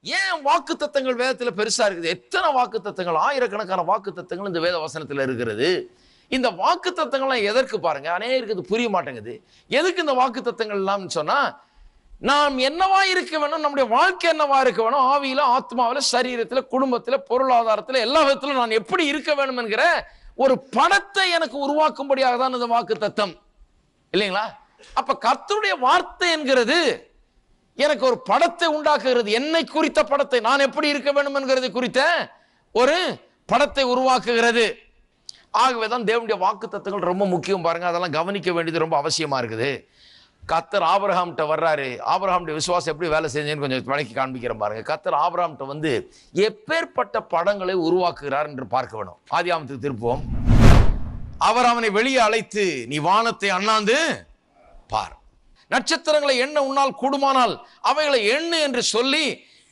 ஏன் வாக்கு தத்தங்கள் வேதத்துல பெருசா இருக்குது? எத்தனை வாக்கு தத்தங்கள், ஆயிரக்கணக்கான வாக்கு தத்தங்கள் இந்த வேத வசனத்துல இருக்கிறது. இந்த வாக்கு தத்தங்கள்லாம் எதற்கு பாருங்க, அநேகருக்கு இது புரிய மாட்டேங்குது. எதுக்கு இந்த வாக்கு தத்தங்கள் எல்லாம் சொன்னா, நாம் என்னவா இருக்க வேணும், நம்முடைய வாழ்க்கை என்னவா இருக்க வேணும், ஆவியில, ஆத்மாவில, சரீரத்துல, குடும்பத்துல, பொருளாதாரத்துல, எல்லா விதத்திலும் நான் எப்படி இருக்க வேணும் என்கிற ஒரு படத்தை எனக்கு உருவாக்கும்படியாக தான் இந்த வாக்கு தத்தம், இல்லைங்களா? அப்ப கர்த்தருடைய வார்த்தை என்கிறது எனக்கு ஒரு படத்தை உண்டாக்குகிறது. என்னை குறித்த படத்தை, நான் எப்படி இருக்க வேண்டும் என்கிறது குறித்த ஒரு படத்தை உருவாக்குகிறது. ஆகவேதான் தேவனுடைய வாக்கு தத்தங்கள் ரொம்ப முக்கியம் பாருங்க. அதெல்லாம் கவனிக்க வேண்டியது ரொம்ப அவசியமா இருக்குது. கர்த்தர் ஆபிரகாம்கிட்ட வர்றாரு. ஆபிரகாமுடைய விசுவாசம் எப்படி வேலை செஞ்சேன்னு கொஞ்சம் விளக்கி காண்பிக்கிறேன் பாருங்க. கர்த்தர் ஆபிரகாம்கிட்ட வந்து எப்பேற்பட்ட படங்களை உருவாக்குகிறார் என்று பார்க்க வேணும். ஆதியாகமத்துக்கு திருப்போம். அவர் அவனை வெளியே அழைத்து, நீ வானத்தை அண்ணாந்து பார், நட்சத்திரங்களை எண்ண உன்னால் கூடுமானால் அவைகளை எண்ணு என்று சொல்லி,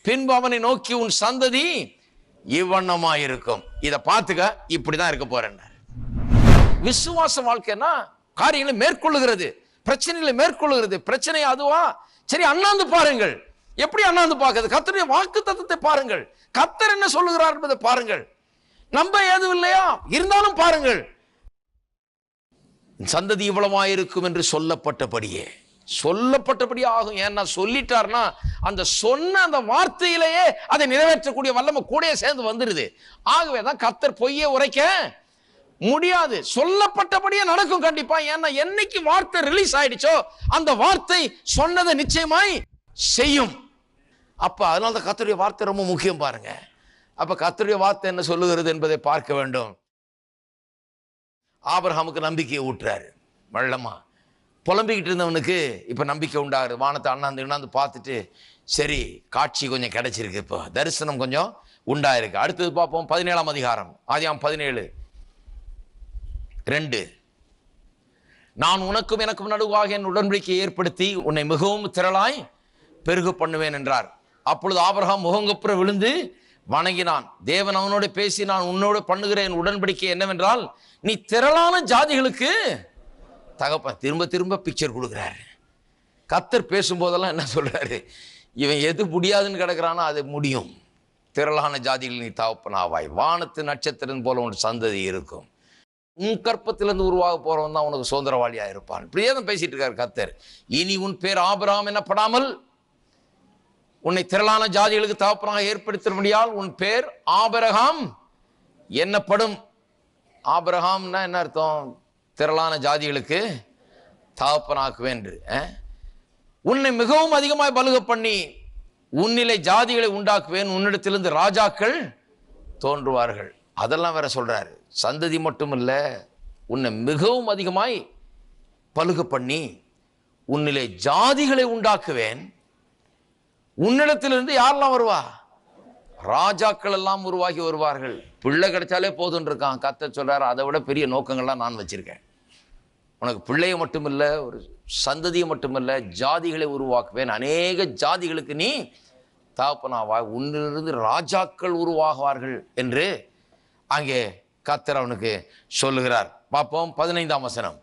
பின்பு அவனை நோக்கி, உன் சந்ததி இவ்வண்ணமாயிருக்கும். இதை பார்த்துக்க, இப்படிதான் இருக்க போறேன். விசுவாச வாழ்க்கைன்னா காரியங்களை மேற்கொள்ளுகிறது, பிரச்சனைகளை மேற்கொள்ளுகிறது. பிரச்சனை அதுவா? சரி, அண்ணாந்து பாருங்கள். எப்படி அண்ணாந்து பார்க்கிறது? கர்த்தருடைய வாக்கு தத்தத்தை பாருங்கள். கர்த்தர் என்ன சொல்லுகிறார் என்பதை பாருங்கள். நம்ப ஏதும் இல்லையா? இருந்தாலும் பாருங்கள். சந்ததி இவ்வளவாயிருக்கும் என்று சொல்லப்பட்டபடியே ஆகும். ஏன்னா சொல்லிட்டார்னா அந்த சொன்ன அந்த வார்த்தையிலேயே அதை நிறைவேற்றக்கூடிய வல்லமை கூடயே சேர்ந்து வந்துருது. ஆகவேதான் கர்த்தர் பொய்யே உரைக்க முடியாது. சொல்லப்பட்டபடியே நடக்கும் கண்டிப்பா. ஏன்னா என்னைக்கு வார்த்தை ரிலீஸ் ஆயிடுச்சோ அந்த வார்த்தை சொன்னதை நிச்சயமாய் செய்யும். அப்ப அதனால தான் கர்த்தருடைய வார்த்தை ரொம்ப முக்கியம் பாருங்க. அப்ப கர்த்தருடைய வார்த்தை என்ன சொல்லுகிறது என்பதை பார்க்க வேண்டும். ஆபிரகாமுக்கு நம்பிக்கையை ஊட்டுறாரு. வள்ளமா புலம்பிக்கிட்டு இருந்தவனுக்கு இப்ப நம்பிக்கை உண்டாகுது. வானத்தை அண்ணாந்து பார்த்துட்டு, சரி காட்சி கொஞ்சம் கிடைச்சிருக்கு, இப்போ தரிசனம் கொஞ்சம் உண்டாயிருக்கு. அடுத்தது பார்ப்போம். 17ஆம் அதிகாரம், ஆதியாகமம் 17:2. நான் உனக்கும் எனக்கும் நடுவாக என் உடன்படிக்கையை ஏற்படுத்தி உன்னை மிகவும் திரளாய் பெருக பண்ணுவேன் என்றார். அப்பொழுது ஆபிரகாம் முகங்குப்புற விழுந்து வணங்கினான். தேவன் அவனோடு பேசி, நான் உன்னோடு பண்ணுகிற என் உடன்படிக்கை என்னவென்றால், நீ திரளான ஜாதிகளுக்கு தகப்பன். திரும்ப திரும்ப பிக்சர் கொடுக்குறாரு. கர்த்தர் பேசும்போதெல்லாம் என்ன சொல்றாரு? இவன் எது முடியாதுன்னு கிடக்கிறானோ அது முடியும். திரளான ஜாதிகள் நீ தகப்பனாவாய், வானத்து நட்சத்திரம் போல உன் சந்ததி இருக்கும், உன் கற்பத்திலிருந்து உருவாக போறவன் தான் உனக்கு சுதந்திரவாளியா இருப்பான். இப்படியே தான் பேசிட்டு இருக்காரு கர்த்தர். இனி உன் பேர் ஆபிரகாம் என்னப்படாமல் உன்னை திரளான ஜாதிகளுக்கு தகப்பனாக ஏற்படுத்தினால் உன் பேர் ஆபிரகாம் என்னப்படும். ஆபிரகாம்னா என்ன அர்த்தம்? திரளான ஜாதிகளுக்கு தகப்பனாக்குவேன். உன்னை மிகவும் அதிகமாய் பலுக பண்ணி உன்னிலை ஜாதிகளை உண்டாக்குவேன், உன்னிடத்திலிருந்து ராஜாக்கள் தோன்றுவார்கள். அதெல்லாம் வேற சொல்றாரு. சந்ததி மட்டும் இல்ல, உன்னை மிகவும் அதிகமாய் பலுக பண்ணி உன்னிலை ஜாதிகளை உண்டாக்குவேன். உன்னிடத்திலிருந்து யாரெல்லாம் வருவா? ராஜாக்கள் எல்லாம் உருவாகி வருவார்கள். பிள்ளை கிடைச்சாலே போதுன்னு இருக்கான். கர்த்தர் சொல்றாரு, அதை விட பெரிய நோக்கங்கள்லாம் நான் வச்சிருக்கேன். உனக்கு பிள்ளையை மட்டுமில்ல, ஒரு சந்ததியை மட்டுமில்ல, ஜாதிகளை உருவாக்குவேன். அநேக ஜாதிகளுக்கு நீ தகப்பனாவாய், உன்னிலிருந்து ராஜாக்கள் உருவாகுவார்கள் என்று அங்கே கர்த்தர் அவனுக்கு சொல்லுகிறார். பார்ப்போம் 15ஆம் வசனம்.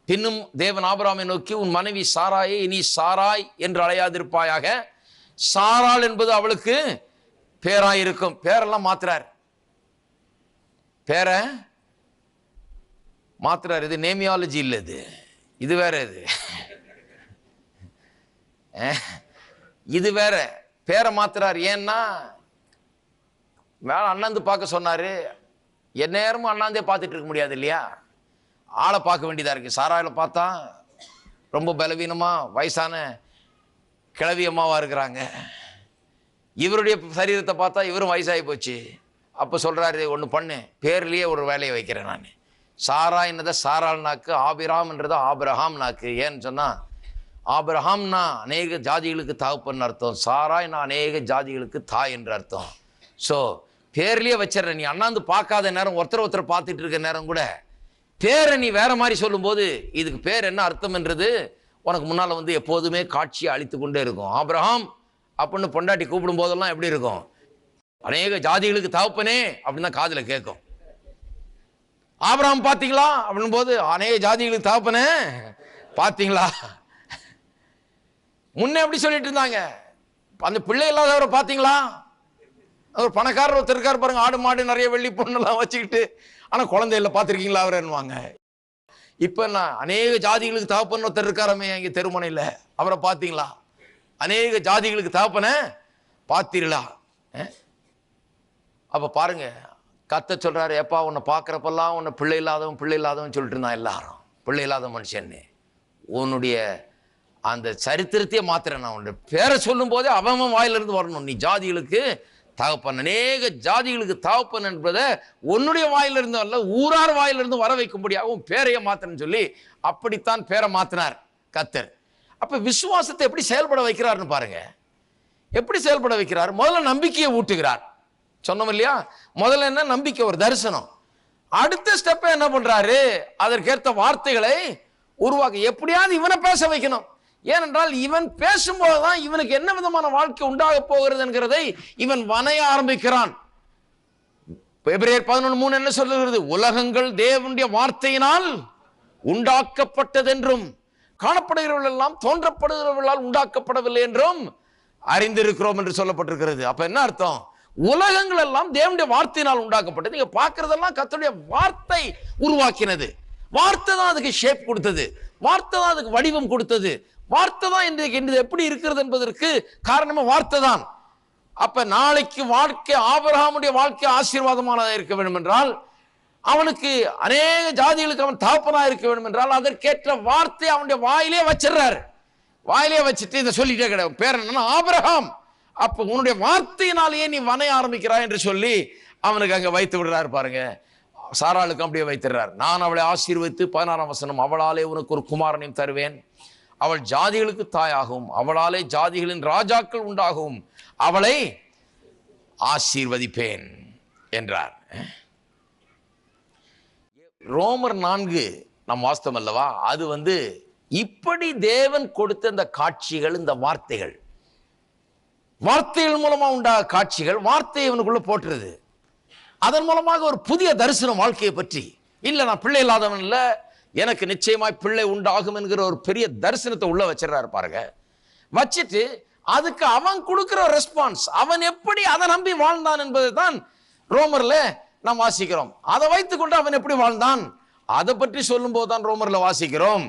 பின்னும் தேவன் ஆபிரகாமை நோக்கி, உன் மனைவி சாராயை இனி சாராய் என்று அழையாதிருப்பாயாக, சாராள் என்பது அவளுக்கு பேராயிருக்கும். பேரெல்லாம் மாத்துறார், பேரை மாத்துறார். இது நேமியாலஜி இல்லை, இது வேற. இது வேற, பேரை மாத்துறார். ஏன்னா வேலை அண்ணாந்து பார்க்க சொன்னாரு. எந்நேரமும் அண்ணாந்தே பார்த்துட்டு இருக்க முடியாது இல்லையா? ஆளை பார்க்க வேண்டியதா இருக்கு. சாராயில பார்த்தா ரொம்ப பலவீனமா வயசான கிழவி அம்மாவா இருக்கிறாங்க. இவருடைய சரீரத்தை பார்த்தா இவரும் வயசாகி போச்சு. அப்போ சொல்றாரு, ஒன்று பண்ணு, பேர்லயே ஒரு வேலையை வைக்கிறேன் நான். சாரா என்னதை சாராள் நாக்கு, ஆபிராம்ன்றதை ஆபிரகாம் நாக்கு. ஏன்னு சொன்னா ஆபிரகாம்னா அநேக ஜாதிகளுக்கு தகப்பன் அர்த்தம், சாராய்னா அநேக ஜாதிகளுக்கு தாய் என்று அர்த்தம். ஸோ பேர்லயே வச்சிடற. நீ அண்ணாந்து பார்க்காத நேரம், ஒருத்தர் பார்த்துட்டு இருக்க நேரம் கூட பேரை நீ வேற மாதிரி சொல்லும்போது இதுக்கு பேர் என்ன அர்த்தம் என்றது உனக்கு முன்னால வந்து எப்போதுமே காட்சியை அளித்து கொண்டே இருக்கும். ஆபிரகாம் அப்படின்னு பொண்டாட்டி கூப்பிடும் போதெல்லாம் எப்படி இருக்கும்? அநேக ஜாதிகளுக்கு தகப்பனே அப்படின்னு தான் காதுல கேட்கும். ஆபிரகாம் பாத்தீங்களா அப்படின் போது அநேக ஜாதிகளுக்கு தகப்பனே பாத்தீங்களா? முன்ன எப்படி சொல்லிட்டு இருந்தாங்க? அந்த பிள்ளை இல்லாதவரை பாத்தீங்களா? ஒரு பணக்காரர் ஒருத்தர் இருக்கார் பாருங்க, ஆடு மாடு நிறைய வெள்ளி பொண்ணெல்லாம் வச்சுக்கிட்டு, ஆனா குழந்தை இல்லை, பார்த்துருக்கீங்களா அவருன்னுவாங்க. இப்ப நான் அநேக ஜாதிகளுக்கு தகப்பன் ஒருத்தர் இருக்காரமே இங்க தெருமனையில், அவரை பார்த்தீங்களா? அநேக ஜாதிகளுக்கு தகப்பன பார்த்தீர்களா? அப்ப பாருங்க, கத்த சொல்றாரு, எப்பா உன்னை பார்க்குறப்பெல்லாம் உன்னை பிள்ளை இல்லாதவன் சொல்லிட்டு இருந்தான் எல்லாரும், பிள்ளை இல்லாத மனுஷன்னு. உன்னுடைய அந்த சரித்திரத்தையே மாத்திரேன், நான் உன்னுடைய பேரை சொல்லும் போதே அவன் வாயிலிருந்து வரணும். நீ ஜாதிகளுக்கு தகப்பன், அநேக ஜாதிகளுக்கு தகப்பன் என்பதை உன்னுடைய வாயிலிருந்து அல்ல, ஊரார் வாயிலிருந்து வர வைக்கும்படியாக உன் பேரைய மாத்திரன்னு சொல்லி அப்படித்தான் பேரை மாத்தினார் கத்தர். அப்ப விசுவாசத்தை எப்படி செயல்பட வைக்கிறார்னு பாருங்க. எப்படி செயல்பட வைக்கிறார்? முதல்ல நம்பிக்கையை ஊட்டுகிறார். சொன்னோம் இல்லையா? முதல்ல என்ன? நம்பிக்கை, ஒரு தரிசனம். அடுத்த ஸ்டெப்பை என்ன பண்றாரு? அதற்கேற்ற வார்த்தைகளை உருவாக்க, எப்படியாவது இவனை பேச வைக்கணும். ஏனென்றால் இவன் பேசும்போதுதான் இவனுக்கு என்ன விதமான வாழ்க்கை உண்டாக போகிறது என்கிறதை இவன் வனைய ஆரம்பிக்கிறான். எபிரேயர் 11:3 என்ன சொல்லுகிறது? உலகங்கள் தேவனுடைய வார்த்தையினால் உண்டாக்கப்பட்டதென்றும் காணப்படுகிறவர்கள் எல்லாம் தோன்றப்படுகிறவர்களால் உண்டாக்கப்படவில்லை என்றும் அறிந்திருக்கிறோம் என்று சொல்லப்பட்டிருக்கிறது. அப்ப என்ன அர்த்தம்? உலகங்கள் எல்லாம் தேவனுடைய வார்த்தையினால் உண்டாக்கப்பட்டது. நீங்க பார்க்கிறதெல்லாம் கர்த்தருடைய வார்த்தை உருவாக்கினது. வார்த்தை தான் அதுக்கு ஷேப் கொடுத்தது, வார்த்தை தான் அதுக்கு வடிவம் கொடுத்தது, வார்த்தை தான் இன்றைக்கு எப்படி இருக்கிறது என்பதற்கு காரணமே வார்த்தை தான். அப்ப நாளைக்கு வாழ்க்கை, ஆபிரகாமுடைய வாழ்க்கை ஆசீர்வாதமானதாக இருக்க வேண்டும் என்றால், அவனுக்கு அநேக ஜாதிகளுக்கு அவன் தகப்பனாக இருக்க வேண்டும் என்றால், அதற்கேற்ற வார்த்தை அவனுடைய வாயிலே வச்சிடறாரு. வாயிலே வச்சுட்டு இதை சொல்லிட்டே கிடையாது, பேர் என்னன்னா ஆபிரகாம். அப்ப உன்னுடைய வார்த்தையினாலேயே நீ வனைய ஆரம்பிக்கிறாய் என்று சொல்லி அவனுக்கு அங்க வைத்து விடுறாரு பாருங்க. சாராளுக்கு அப்படியே வைத்திடுறார். நான் அவளை ஆசீர்வதித்து 16ஆம் வசனம், அவளாலே உனக்கு ஒரு குமாரனையும் தருவேன், அவள் ஜாதிகளுக்கு தாயாகும், அவளாலே ஜாதிகளின் ராஜாக்கள் உண்டாகும், அவளை ஆசீர்வதிப்பேன் என்றார். ரோமர் 4 நம் வாஸ்தவம் அல்லவா? அது இப்படி தேவன் கொடுத்த இந்த காட்சிகள், இந்த வார்த்தைகள் மூலமா உண்டாக காட்சிகள், வார்த்தையை இவனுக்குள்ள போட்டுருது. அதன் மூலமாக ஒரு புதிய தரிசனம் வாழ்க்கையை பற்றி. இல்ல நான் பிள்ளை இல்லாதவன் இல்ல, எனக்கு நிச்சயமாய் பிள்ளை உண்டாகும் என்கிற ஒரு பெரிய தரிசனத்தை உள்ள வச்சிடறாரு பாருங்க. வச்சுட்டு அதுக்கு அவன் கொடுக்கிற ரெஸ்பான்ஸ், அவன் எப்படி அதை நம்பி வாழ்ந்தான் என்பதை தான் ரோமர்ல நாம் வாசிக்கிறோம். அதை வைத்துக்கொண்டு அவன் எப்படி வாழ்ந்தான் அதை பற்றி சொல்லும் போதுதான் ரோமர்ல வாசிக்கிறோம்.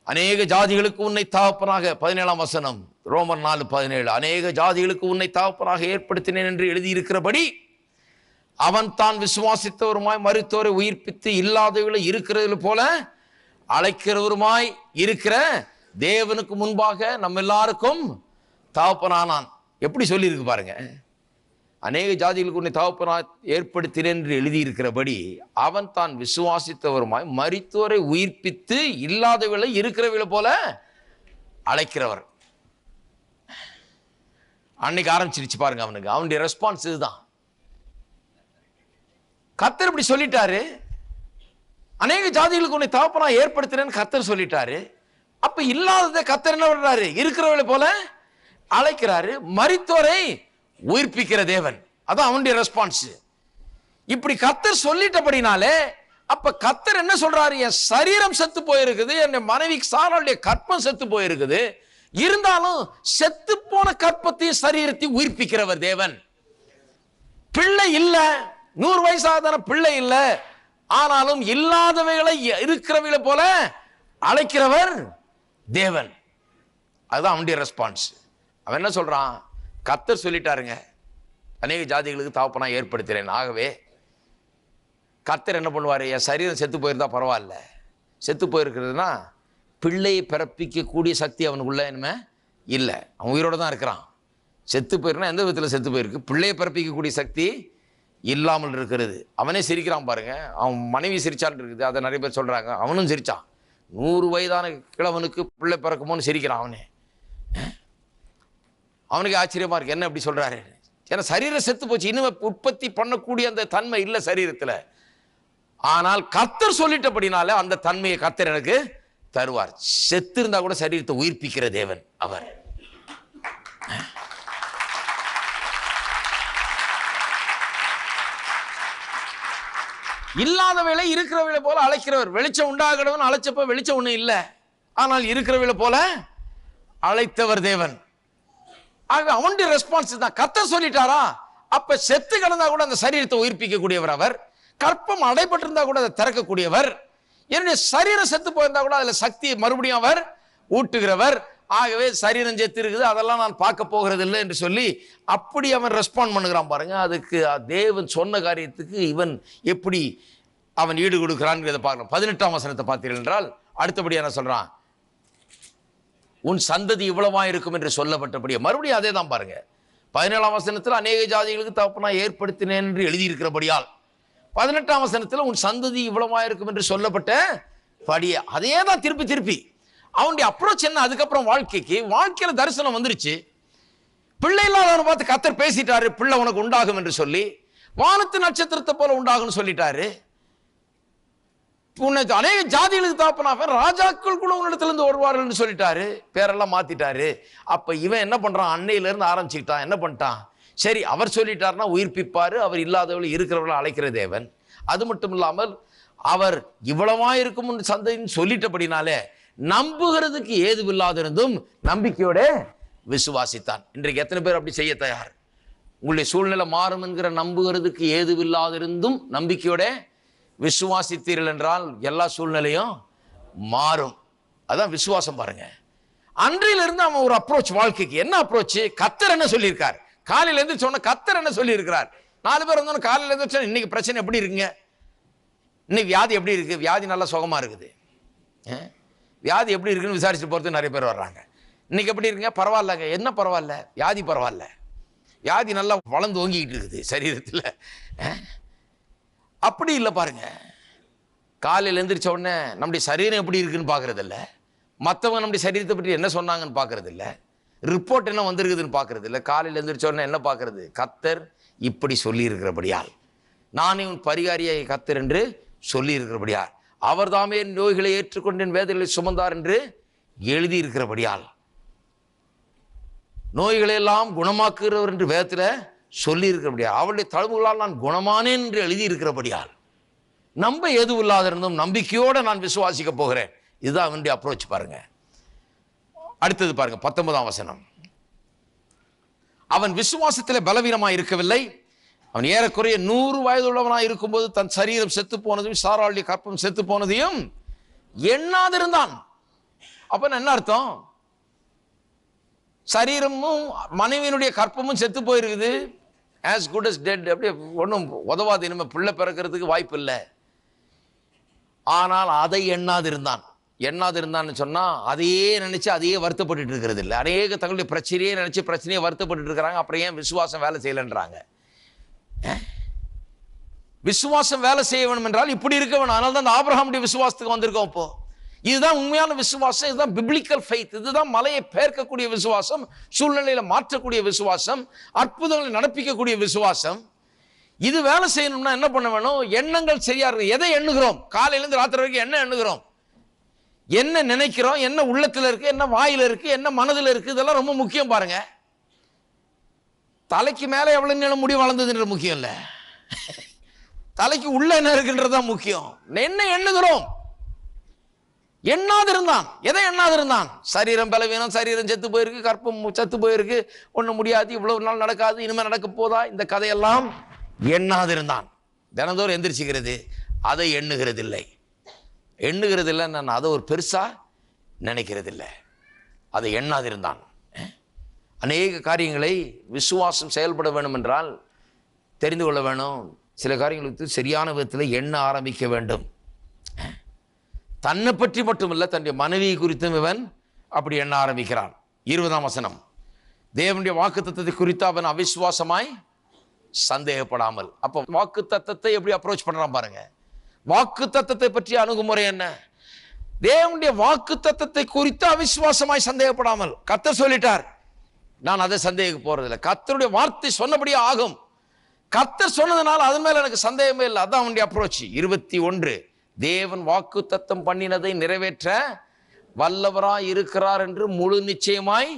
அநேக ஜாதிகளுக்கு உன்னை தகப்பனாக, 17ஆம் வசனம் ரோமர் 4:17, அநேக ஜாதிகளுக்கு உன்னை தகப்பனாக ஏற்படுத்தினேன் என்று எழுதியிருக்கிறபடி அவன் தான் விசுவாசித்தவருமாய் மரித்தோரை உயிர்ப்பித்து இல்லாதவர்களை இருக்கிறது போல அழைக்கிறவருமாய் இருக்கிற தேவனுக்கு முன்பாக நம்ம எல்லாருக்கும் தகப்பனானான். எப்படி சொல்லியிருக்கு பாருங்க. அநேக ஜாதிகளுக்கு உன்னை தகப்பனாய் ஏற்படுத்தினேன் என்று எழுதியிருக்கிறபடி அவன் தான் விசுவாசித்தவருமாய் மரித்தோரை உயிர்ப்பித்து இல்லாதவர்களை இருக்கிறவர்களை போல அழைக்கிறவர். அன்னைக்கு ஆரம்பிச்சிருச்சு பாருங்க அவனுக்கு. அவனுடைய ரெஸ்பான்ஸ் இதுதான். கர்த்தர் இப்படி சொல்லிட்டாரு, அநேக ஜாதிகளுக்கு உன்னை தகப்பனா ஏற்படுத்தினேன்னு கர்த்தர் சொல்லிட்டாரு. அப்ப இல்லாததை கர்த்தர் என்ன பண்றாரு? இருக்கிறவளை போல அழைக்கிறாரு. மரித்தோரை உயிர்ப்பிக்கிற தேவன், அதான் அவனுடைய ரெஸ்பான்ஸ். இப்படி கர்த்தர் சொல்லிட்டபடினாலே அப்ப கர்த்தர் என்ன சொல்றாரு? என் சரீரம் செத்து போயிருக்குது, என் மனைவி சாராளுடைய கற்பம் செத்து போயிருக்குது, இருந்தாலும் செத்து போன கற்பத்தையும் சரீரத்தையும் உயிர்ப்பிக்கிறவர் தேவன். பிள்ளை இல்ல, 100 வயசான பிள்ளை இல்ல, ஆனாலும் இல்லாதவைகளை இருக்கிறவைகளை போல அழைக்கிறவர் தேவன். அதுதான் அவனுடைய ரெஸ்பான்ஸ். அவன் என்ன சொல்றான்? கர்த்தர் சொல்லிட்டாருங்க, அநேக ஜாதிகளுக்கு தகப்பனா ஏற்படுத்துறேன். ஆகவே கர்த்தர் என்ன பண்ணுவார்? என் சரீரம் செத்து போயிருந்தா பரவாயில்ல, செத்து போயிருக்கிறதுனா பிள்ளையை பிறப்பிக்கக்கூடிய சக்தி அவனுக்குள்ள இனிமே இல்லை, அவன் உயிரோடு தான் இருக்கிறான். செத்து போயிருக்குன்னா எந்த விதத்தில் செத்து போயிருக்கு? பிள்ளையை பிறப்பிக்கக்கூடிய சக்தி இல்லாமல் இருக்கிறது. அவனே சிரிக்கிறான் பாருங்க. அவன் மனைவி சிரிச்சான் இருக்குது, அதை நிறைய பேர் சொல்றாங்க. அவனும் சிரிச்சான். 100 வயதான கிழவனுக்கு பிள்ளை பிறக்குமோன்னு சிரிக்கிறான் அவனே. அவனுக்கு ஆச்சரியமா இருக்கு, என்ன இப்படி சொல்றாரு? ஏன்னா சரீரம் செத்து போச்சு, இன்னும் உற்பத்தி பண்ணக்கூடிய அந்த தன்மை இல்லை சரீரத்துல. ஆனால் கர்த்தர் சொல்லிட்டபடினால அந்த தன்மையை கர்த்தர் எனக்கு தருவார். செத்து இருந்தா கூட சரீரத்தை உயிர்ப்பிக்கிற தேவன் அவர். இல்லாத வேலை இருக்கிறவளை போல அழைக்கிறவர். வெளிச்சம் உண்டாகிறவன் அழைச்சப்ப வெளிச்சம் ஒண்ணு இல்லை, ஆனால் இருக்கிறவளை போல அழைத்தவர் தேவன். ஆக அவனுடைய ரெஸ்பான்ஸ் தான். கர்த்தர் சொல்லிட்டாரா, அப்ப செத்து கிடந்தா கூட அந்த சரீரத்தை உயிர்ப்பிக்கக்கூடியவர் அவர். கற்பம் அடைபட்டிருந்தா கூட அதை திறக்கக்கூடியவர். என்னுடைய சரீரம் செத்து போயிருந்தா கூட அதுல சக்தி மறுபடியும் அவர் ஊட்டுகிறவர். ஆகவே சரீரம் செத்து இருக்குது, அதெல்லாம் நான் பார்க்க போகிறது இல்லை என்று சொல்லி அப்படி அவன் ரெஸ்பாண்ட் பண்ணுகிறான் பாருங்க. அதுக்கு தேவன் சொன்ன காரியத்துக்கு இவன் எப்படி அவன் ஈடு கொடுக்கிறான் பார்க்கலாம். 18ஆம் வசனத்தை பார்த்தீர்கள் என்றால் அடுத்தபடி என்ன சொல்றான்? உன் சந்ததி இவ்வளவா இருக்கும் என்று சொல்லப்பட்டபடியே மறுபடியும் அதே தான் பாருங்க. 17ஆம் வசனத்தில் அநேக ஜாதிகளுக்கு தகப்பனா ஏற்படுத்தினேன் என்று எழுதியிருக்கிறபடியால் 18ஆம் வசனத்தில் உன் சந்ததி இவ்வளவா இருக்கும் என்று சொல்லப்பட்ட படியே அதே தான் திருப்பி அவனுடைய அப்ரோச் என்ன? அதுக்கப்புறம் வாழ்க்கையில தரிசனம் வந்துருச்சு. பிள்ளை இல்லாதவனை பார்த்து கர்த்தர் பேசிட்டாரு, பிள்ளை உனக்கு உண்டாகும் என்று சொல்லி. வானத்து நட்சத்திரத்தை போல உண்டாகும்னு சொல்லிட்டாரு. உன்னை அநேக ஜாதிகளுக்கு தாப்பனாக ராஜாக்கள் கூட உன்னிடத்திலிருந்து வருவார்கள் சொல்லிட்டாரு, பேரெல்லாம் மாத்திட்டாரு. அப்ப இவன் என்ன பண்றான்? அன்னையில இருந்து ஆரம்பிச்சுக்கிட்டான். என்ன பண்ணிட்டான்? சரி, அவர் சொல்லிட்டாருன்னா உயிர்ப்பிப்பாரு, அவர் இல்லாதவர்கள் இருக்கிறவர்களை அழைக்கிற தேவன். அது மட்டும் இல்லாமல் அவர் இவ்வளவா இருக்கும் சந்ததின்னு சொல்லிட்டபடினாலே நம்புகிறதுக்கு ஏதுவில்லாதிருந்தும் நம்பிக்கையோட விசுவாசித்தான். இன்றைக்கு எத்தனை பேர் அப்படி செய்ய தயார்? உங்களுடைய சூழ்நிலை மாறும் என்கிற நம்புகிறதுக்கு ஏதுவில்லாதிருந்தும் நம்பிக்கையோட விசுவாசித்தீர்கள் என்றால் எல்லா சூழ்நிலையும் மாறும். அதான் விசுவாசம் பாருங்க. அன்றையிலிருந்து அவன் ஒரு அப்ரோச் வாழ்க்கைக்கு. என்ன அப்ரோச்? கர்த்தர் என்ன சொல்லியிருக்கார்? காலையில இருந்து சொன்ன கர்த்தர் என்ன சொல்லியிருக்கிறார்? 4 பேர் வந்தோம் காலையில இருந்து இன்னைக்கு பிரச்சனை எப்படி இருக்குங்க? இன்னைக்கு வியாதி எப்படி இருக்கு? வியாதி நல்லா சுகமா இருக்குது. வியாதி எப்படி இருக்குன்னு விசாரிச்சு போறதுக்கு நிறைய பேர் வர்றாங்க. இன்னைக்கு எப்படி இருக்குங்க? பரவாயில்லங்க. என்ன பரவாயில்ல? வியாதி பரவாயில்ல. வியாதி நல்லா வளர்ந்து ஓங்கிக்கிட்டு இருக்குது சரீரத்தில். அப்படி இல்லை பாருங்க. காலையில் எழுந்திரிச்ச உடனே நம்முடைய சரீரம் எப்படி இருக்குன்னு பார்க்கறது இல்லை. மற்றவங்க நம்முடைய சரீரத்தை பற்றி என்ன சொன்னாங்கன்னு பார்க்கறது இல்லை. ரிப்போர்ட் என்ன வந்திருக்குதுன்னு பார்க்கறது இல்லை. காலையில் எழுந்திரிச்ச உடனே என்ன பார்க்கறது? கர்த்தர் இப்படி சொல்லி இருக்கிறபடியால், நானே உன் பரிகாரியை கர்த்தர் என்று சொல்லி இருக்கிறபடியால், அவர் தாமே நோய்களை ஏற்றுக்கொண்டேன் வேதனைகளை சுமந்தார் என்று எழுதி இருக்கிறபடியால், நோய்களை எல்லாம் குணமாக்குகிறவர் என்று வேதத்தில் சொல்லி இருக்கிறபடியால், அவருடைய தழும்புகளால் நான் குணமானேன் என்று எழுதி இருக்கிறபடியால், நம்ப எதுவும் இல்லாத இருந்தும் நம்பிக்கையோடு நான் விசுவாசிக்க போகிறேன். இதுதான் அவனுடைய அப்ரோச் பாருங்க. அடுத்தது பாருங்க 19ஆம் வசனம். அவன் விசுவாசத்தில் பலவீனமாய் இருக்கவில்லை. அவன் ஏறக்குறைய 100 வயது உள்ளவனாய் இருக்கும்போது தன் சரீரம் செத்து போனதையும் சாராளுடைய கற்பம் செத்து போனதையும் எண்ணாதிருந்தான். அப்ப என்ன அர்த்தம்? சரீரமும் மனைவியினுடைய கற்பமும் செத்து போயிருக்குது. as good as dead. அப்படியே ஒன்றும் உதவாது, இனிமே பிள்ளை பிறக்கிறதுக்கு வாய்ப்பு இல்லை. ஆனால் அதை எண்ணாதிருந்தான்னு சொன்னா அதையே நினைச்சு அதையே வருத்தப்பட்டு இருக்கிறது இல்லை. அநேக தங்களுடைய பிரச்சனையே நினைச்சு பிரச்சனையை வருத்தப்பட்டு இருக்கிறாங்க. அப்புறம் ஏன் விசுவாசம் வேலை செய்யலன்றாங்க? விசுவாசம் வேலை செய்ய வேண்டும் என்றால் இப்படி இருக்க வேணும். அதனால தான் அந்த ஆபிரகாமுடைய விசுவாசத்துக்கு வந்திருக்கோம். இப்போ இதுதான் உண்மையான விசுவாசம். இதுதான் பிப்ளிக்கல் ஃபெய்த். இதுதான் மலையை பெயர்க்கக்கூடிய விசுவாசம், சூழ்நிலையில மாற்றக்கூடிய விசுவாசம், அற்புதங்களை நடப்பிக்கக்கூடிய விசுவாசம். இது வேலை செய்யணும்னா என்ன பண்ண வேணும்? எண்ணங்கள் சரியா இருக்கு. எதை எண்ணுகிறோம்? காலையிலிருந்து ராத்திரி வரைக்கும் என்ன எண்ணுகிறோம்? என்ன நினைக்கிறோம்? என்ன உள்ளத்துல இருக்கு? என்ன வாயில இருக்கு? என்ன மனதில் இருக்கு? இதெல்லாம் ரொம்ப முக்கியம் பாருங்க. தலைக்கு மேல எவ்வளவு நேரம் முடி வளர்ந்ததுன்றது முக்கியம் இல்ல, தலைக்கு உள்ள என்ன இருக்குன்றதுதான் முக்கியம். என்ன எண்ணுகிறோம்? எண்ணாதிருந்தான். எதை எண்ணாதிருந்தான்? சரீரம் பலவீனம், சரீரம் செத்து போயிருக்கு, கற்பம் செத்து போயிருக்கு, ஒன்றும் முடியாது, இவ்வளவு நாள் நடக்காது, இனிமே நடக்க போதா, இந்த கதையெல்லாம் எண்ணாதிருந்தான். தினந்தோறும் எந்திரிச்சுக்கிறது, அதை எண்ணுகிறது இல்லை. எண்ணுகிறது இல்லை, நான் அதை ஒரு பெருசா நினைக்கிறது இல்லை. அதை எண்ணாதிருந்தான். அநேக காரியங்களை விசுவாசம் செயல்பட வேண்டும் என்றால் தெரிந்து கொள்ள வேணும். சில காரியங்களுக்கு சரியான விதத்தில் எண்ண ஆரம்பிக்க வேண்டும். தன்னை பற்றி மட்டுமல்ல, தன்னுடைய மனைவி குறித்தும் இவன் அப்படி எண்ண ஆரம்பிக்கிறான். 20ஆம் வசனம். தேவனுடைய வாக்குத்தத்தத்தை குறித்து அவன் அவிசுவாசமாய் சந்தேகப்படாமல். அப்போ வாக்குத்தத்தத்தை எப்படி அப்ரோச் பண்றான் பாருங்க. வாக்குத்தத்தத்தை பற்றிய அணுகுமுறை என்ன? தேவனுடைய வாக்குத்தத்தத்தை குறித்து அவிசுவாசமாய் சந்தேகப்படாமல். கர்த்தர் சொல்லிட்டார், நான் அதை சந்தேகிக்க போறதில்லை. கர்த்தருடைய வார்த்தை சொன்னபடியே ஆகும். கர்த்தர் சொன்னதுனால அதன் மேல எனக்கு சந்தேகமே இல்லை. அதான் அவனுடைய அப்ரோச். 21. தேவன் வாக்கு தத்தம் பண்ணினதை நிறைவேற்ற வல்லவராய் இருக்கிறார் என்று முழு நிச்சயமாய்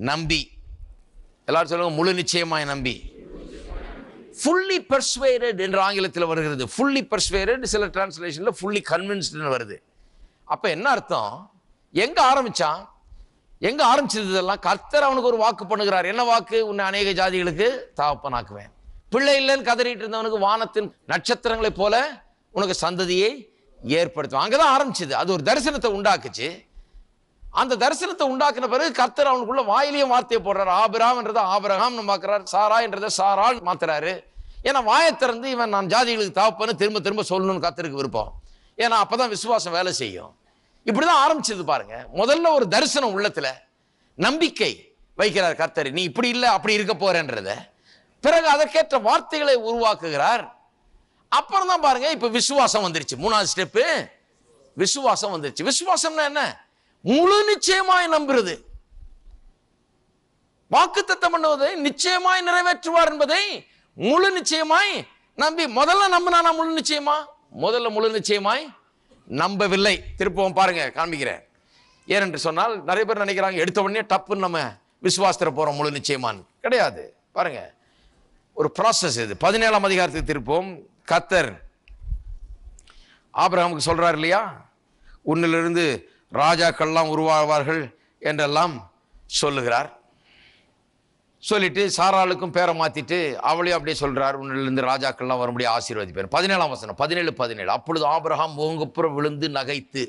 நம்பி. எல்லாரும் சொல்லுங்க, முழு நிச்சயமாய் நம்பி. fully persuaded என்று ஆங்கிலத்தில் வருகிறது. fully persuaded, சில டிரான்ஸ்லேஷன்ல fully convinced வருது. அப்ப என்ன அர்த்தம்? எங்க ஆரம்பிச்சான்? எங்க ஆரம்பிச்சது இதெல்லாம்? கர்த்தர் அவனுக்கு ஒரு வாக்கு பண்ணுகிறார். என்ன வாக்கு? உன்னை அநேக ஜாதிகளுக்கு தகப்பனாக்குவேன். பிள்ளை இல்லைன்னு கதறிட்டு இருந்தவனுக்கு வானத்தின் நட்சத்திரங்களைப் போல உனக்கு சந்ததியை ஏற்படுத்தும். அங்கதான் ஆரம்பிச்சது. அது ஒரு தரிசனத்தை உண்டாக்குச்சு. அந்த தரிசனத்தை உண்டாக்குன பிறகு கர்த்தர் அவனுக்குள்ள வாயிலையும் வார்த்தையை போடுறாரு. ஆபிராம் என்றதை ஆபிரகாம் பார்க்கிறார், சாரா என்றதை சாரால் மாத்துறாரு. ஏன்னா வாயை திறந்து இவன் நான் ஜாதிகளுக்கு தகப்பன்னு திரும்ப திரும்ப சொல்லணும்னு கர்த்தருக்கு விருப்பம். ஏன்னா அப்பதான் விசுவாசம் வேலை செய்யும். இப்படிதான் ஆரம்பிச்சது பாருங்க. முதல்ல ஒரு தரிசனம் உள்ளத்துல நம்பிக்கை வைக்கிறார் கர்த்தர், நீ இப்படி இல்லை அப்படி இருக்க போறேன்றத. பிறகு அதற்கேற்ற வார்த்தைகளை உருவாக்குகிறார். அப்புறம் தான் பாருங்க இப்ப விசுவாசம் வந்துருச்சு. மூணாவது ஸ்டெப்பு விசுவாசம் வந்துருச்சு. விசுவாசம்னா என்ன? முழு நிச்சயமாய் நம்புறது. வாக்குத்தத்தம் பண்ணுவதை நிச்சயமாய் நிறைவேற்றுவார் என்பதை முழு நிச்சயமாய் நம்பி. முதல்ல நம்பினா முழு நிச்சயமா? முதல்ல முழு நிச்சயமாய் நம்பவில்லை. திருப்பவும் பாருங்க, காண்பிக்கிறேன். ஏனென்று சொன்னால் நிறைய பேர் நினைக்கிறாங்க எடுத்த உடனே டப்புன்னு நம்ம விசுவாசத்துல போறோம் முழு நிச்சயமான். கிடையாது. பாருங்க, ஒரு ப்ராசஸ் இது. 17ஆம் அதிகாரத்துக்கு திருப்போம். கர்த்தர் ஆபிரகாமுக்கு சொல்றார் இல்லையா, உன்னிலிருந்து ராஜாக்கள்லாம் உருவாவார்கள் என்றெல்லாம் சொல்லுகிறார். சொல்லிட்டு சாராளுக்கும் பேரை மாத்திட்டு அவளையும் அப்படியே சொல்றார், உன்னிலிருந்து ராஜாக்கள்லாம் வரும்படி ஆசீர்வதிப்பேன். 17ஆம் வசனம் 17. அப்பொழுது ஆபிரகாம் ஓங்குப்புற விழுந்து நகைத்து,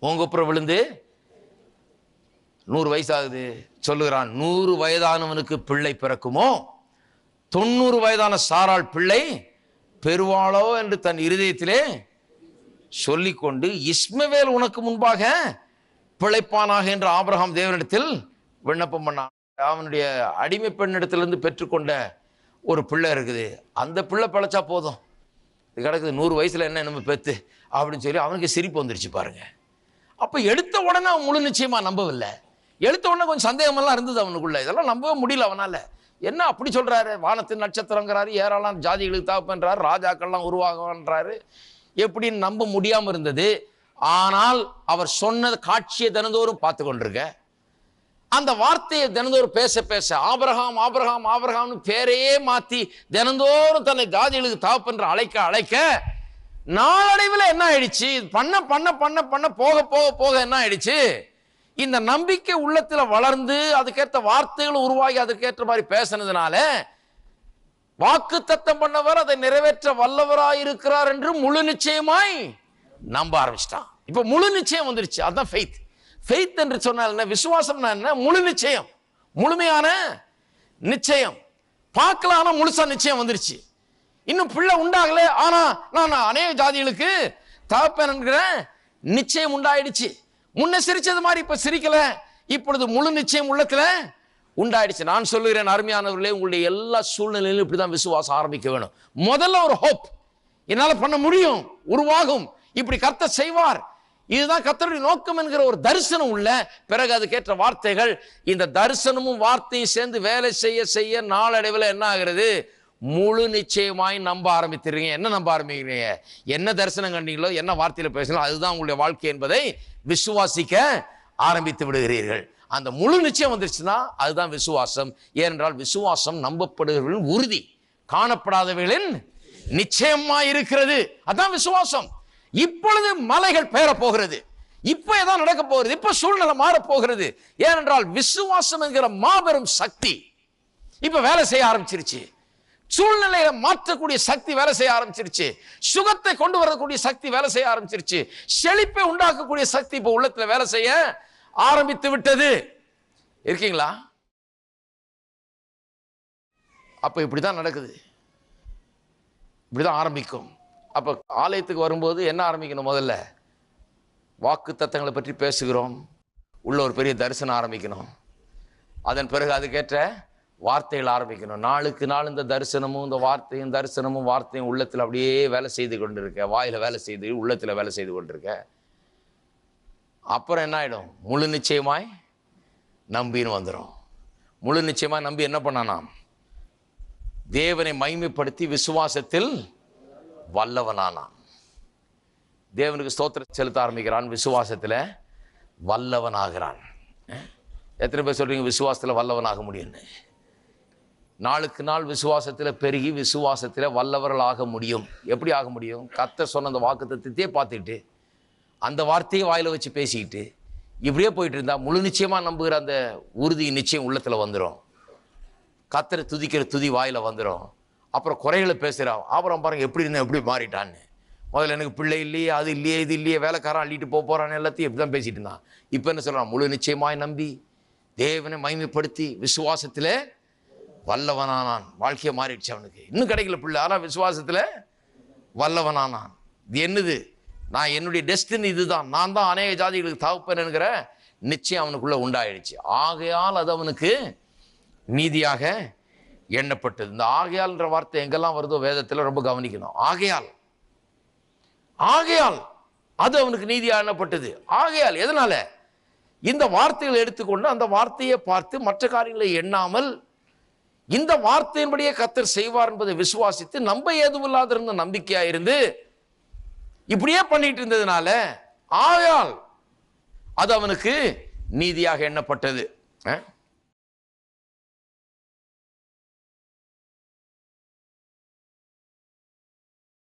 ஓங்குப்புற விழுந்து 100 வயசாகுது சொல்லுகிறான், 100 வயதானவனுக்கு பிள்ளை பிறக்குமோ, 90 வயதான சாராள் பிள்ளை பெறுவாளோ என்று தன் இருதயத்திலே சொல்லிக்கொண்டு, இஸ்மவேல் உனக்கு முன்பாக பிழைப்பானாக என்று ஆபிரகாம் தேவனிடத்தில் விண்ணப்பம் பண்ணான். அவனுடைய அடிமை பெண்ணிடத்திலிருந்து பெற்றுக்கொண்ட ஒரு பிள்ளை இருக்குது, அந்த பிள்ளை பிழைச்சா போதும், இது கிடக்குது 100 வயசுல என்ன நம்ம பெத்து அப்படின்னு சொல்லி அவனுக்கு சிரிப்பு வந்துருச்சு பாருங்க. அப்ப எடுத்த உடனே அவன் முழு நிச்சயமா நம்பவில்லை. எடுத்த உடனே கொஞ்சம் சந்தேகமெல்லாம் இருந்தது அவனுக்குள்ள. இதெல்லாம் நம்பவே முடியல அவனால. என்ன அப்படி சொல்றாரு? வானத்தின் நட்சத்திரங்கிறாரு, ஏராளம் ஜாதிகளுக்கு தகப்பன்றாரு, ராஜாக்கள்லாம் உருவாகன்றாரு, எப்படின்னு நம்ப முடியாம இருந்தது. ஆனால் அவர் சொன்ன காட்சியை தினந்தோறும் பார்த்து கொண்டிருக்க, அந்த வார்த்தையை தினந்தோறும் பேச பேச ஆபிரகாம் ஆபிரகாம் ஆபிரகாம்னு பேரையே மாத்தி தினந்தோறும் தன்னை ஜாதிகளுக்கு தகப்பன்ற அழைக்க அழைக்க நாளடைவில் என்ன ஆயிடுச்சு? பண்ண பண்ண பண்ண பண்ண போக போக போக என்ன ஆயிடுச்சு? இந்த நம்பிக்கை உள்ளத்துல வளர்ந்து அதுக்கேற்ற வார்த்தைகள் உருவாகி அதற்கேற்ற மாதிரி பேசினதுனால வாக்கு தத்தம் பண்ணவர் அதை நிறைவேற்ற வல்லவராய் இருக்கிறார் என்று முழு நிச்சயமாய் நம்ப ஆரம்பிச்சிட்டான். இப்ப முழு நிச்சயம் வந்துருச்சு. அதுதான் ஃபெய்த். ஃபெய்த் என்று சொன்னால் என்ன? விசுவாசம்னா என்ன? முழு நிச்சயம், முழுமையான நிச்சயம். பார்க்கலாம், ஆனா முழுசா நிச்சயம் வந்துருச்சு. இன்னும் பிள்ளை உண்டாகல, ஆனா நான் அநேக ஜாதிகளுக்கு தகப்பன் என்கிற நிச்சயம் உண்டாயிடுச்சு. முன்ன சிரிச்சது மாதிரி இப்ப சிரிக்கல, இப்பொழுது முழு நிச்சயம் உள்ளத்துல உண்டாயிடுச்சு. நான் சொல்லுகிறேன் அருமையானவர்களே, உங்களுடைய எல்லா சூழ்நிலையிலும் இப்படிதான் விசுவாசம் ஆரம்பிக்க வேணும். முதல்ல ஒரு ஹோப், என்னால பண்ண முடியும், உருவாகும், இப்படி கர்த்தர் செய்வார், இதுதான் கர்த்தருடைய நோக்கம் என்கிற ஒரு தரிசனம் உள்ள பிறகு அதுக்கேற்ற வார்த்தைகள். இந்த தரிசனமும் வார்த்தையும் சேர்ந்து வேலை செய்ய செய்ய நாளடைவில் என்ன ஆகிறது? முழு நிச்சயமாய் நம்ப ஆரம்பித்துறீங்க. என்ன நம்ப ஆரம்பிக்கிறீங்க? என்ன தரிசனம் கண்டீங்களோ, என்ன வார்த்தையில பேசலாம், அதுதான் உங்களுடைய வாழ்க்கை என்பதை விசுவாசிக்க ஆரம்பித்து விடுகிறீர்கள். அந்த முழு நிச்சயம் வந்துருச்சுன்னா அதுதான் விசுவாசம். ஏனென்றால் விசுவாசம் நம்பப்படுகிறவர்களின் உறுதி, காணப்படாதவர்களின் நிச்சயமாய் இருக்கிறது. அதான் விசுவாசம். இப்பொழுது மலைகள் பெயர போகிறது, இப்ப ஏதாவது நடக்க போகிறது, இப்ப சூழ்நிலை மாற போகிறது. ஏனென்றால் விசுவாசம் என்கிற மாபெரும் சக்தி இப்ப வேலை செய்ய ஆரம்பிச்சிருச்சு. சூழ்நிலையை மாற்றக்கூடிய சக்தி வேலை செய்ய ஆரம்பிச்சிருச்சு. சுகத்தை கொண்டு வரக்கூடிய சக்தி வேலை செய்ய ஆரம்பிச்சிருச்சு. செழிப்பை உண்டாக்கக்கூடிய சக்தி இப்ப உள்ளத்துல வேலை செய்ய ஆரம்பித்து விட்டது. இருக்கீங்களா? அப்ப இப்படிதான் நடக்குது, இப்படிதான் ஆரம்பிக்கும். அப்ப ஆலயத்துக்கு வரும்போது என்ன ஆரம்பிக்கணும்? முதல்ல வாக்கு தத்தங்களை பற்றி பேசுகிறோம், உள்ள ஒரு பெரிய தரிசனம் ஆரம்பிக்கணும். அதன் பிறகு அதுக்கேற்ற வார்த்தைகள் ஆரம்பிக்கணும். நாளுக்கு நாள் இந்த தரிசனமும் இந்த வார்த்தையும் தரிசனமும் வார்த்தையும் உள்ளத்தில் அப்படியே வேலை செய்து கொண்டிருக்க, வாயில வேலை செய்து உள்ளத்தில் வேலை செய்து கொண்டிருக்க. அப்புறம் என்ன ஆயிடும்? முழு நிச்சயமாய் நம்பின்னு வந்துடும். முழு நிச்சயமாய் நம்பி என்ன பண்ணானாம்? தேவனை மகிமைப்படுத்தி விசுவாசத்தில் வல்லவனானான். தேவனுக்கு ஸ்தோத்திரம் செலுத்த ஆரம்பிக்கிறான், விசுவாசத்தில் வல்லவனாகிறான். எத்தனை பேர் சொல்றீங்க விசுவாசத்தில் வல்லவனாக முடியும்னு? நாளுக்கு நாள் விசுவாசத்தில் பெருகி விசுவாசத்தில் வல்லவர்கள் ஆக முடியும். எப்படி ஆக முடியும்? கர்த்தர் சொன்ன அந்த வாக்குத்தத்தத்தையே பார்த்துக்கிட்டு அந்த வார்த்தையை வாயில வச்சு பேசிக்கிட்டு இப்படியே போயிட்டு இருந்தா முழு நிச்சயமா நம்புகிற அந்த உறுதி நிச்சயம் உள்ளத்துல வந்துடும். கர்த்தரை துதிக்கிற துதி வாயில வந்துடும். அப்புறம் குறைகளை பேசுகிறான். அப்புறம் பாருங்க எப்படி இருந்தேன் எப்படி மாறிட்டான்னு. முதல்ல எனக்கு பிள்ளை இல்லையே, அது இல்லையே, இது இல்லையே, வேலைக்காரன் அள்ளிட்டு போறான்னு எல்லாத்தையும் இப்படி தான் பேசிட்டு இருந்தான். இப்போ என்ன சொல்றான்? முழு நிச்சயமாய் நம்பி தேவனை மகிமைப்படுத்தி விசுவாசத்தில் வல்லவனானான். வாழ்க்கையை மாறிடுச்சு அவனுக்கு. இன்னும் கிடைக்கல பிள்ளை, ஆனால் விசுவாசத்தில் வல்லவனானான். இது என்னது? நான் என்னுடைய டெஸ்டினி இதுதான், நான் தான் அநேக ஜாதிகளுக்கு தகப்பன்ங்கிற நிச்சயம் அவனுக்குள்ள உண்டாயிடுச்சு. ஆகையால் அது அவனுக்கு நீதியாக எண்ணப்பட்டது. இந்த ஆகையால்ன்ற வார்த்தை எங்கெல்லாம் வருதோ வேதத்தில் ரொம்ப கவனிக்கணும். ஆகையால் ஆகையால் அது அவனுக்கு நீதியாக எண்ணப்பட்டது. ஆகையால் எதனால? இந்த வார்த்தைகளை எடுத்துக்கொண்டு அந்த வார்த்தையை பார்த்து மற்ற காரியங்களை எண்ணாமல் இந்த வார்த்தையின்படியே கர்த்தர் செய்வார் என்பதை விசுவாசித்து நம்ப ஏதுமில்லாத இருந்த நம்பிக்கையா இருந்து இப்படியே பண்ணிட்டு இருந்ததுனால ஆகையால் அது அவனுக்கு நீதியாக எண்ணப்பட்டது.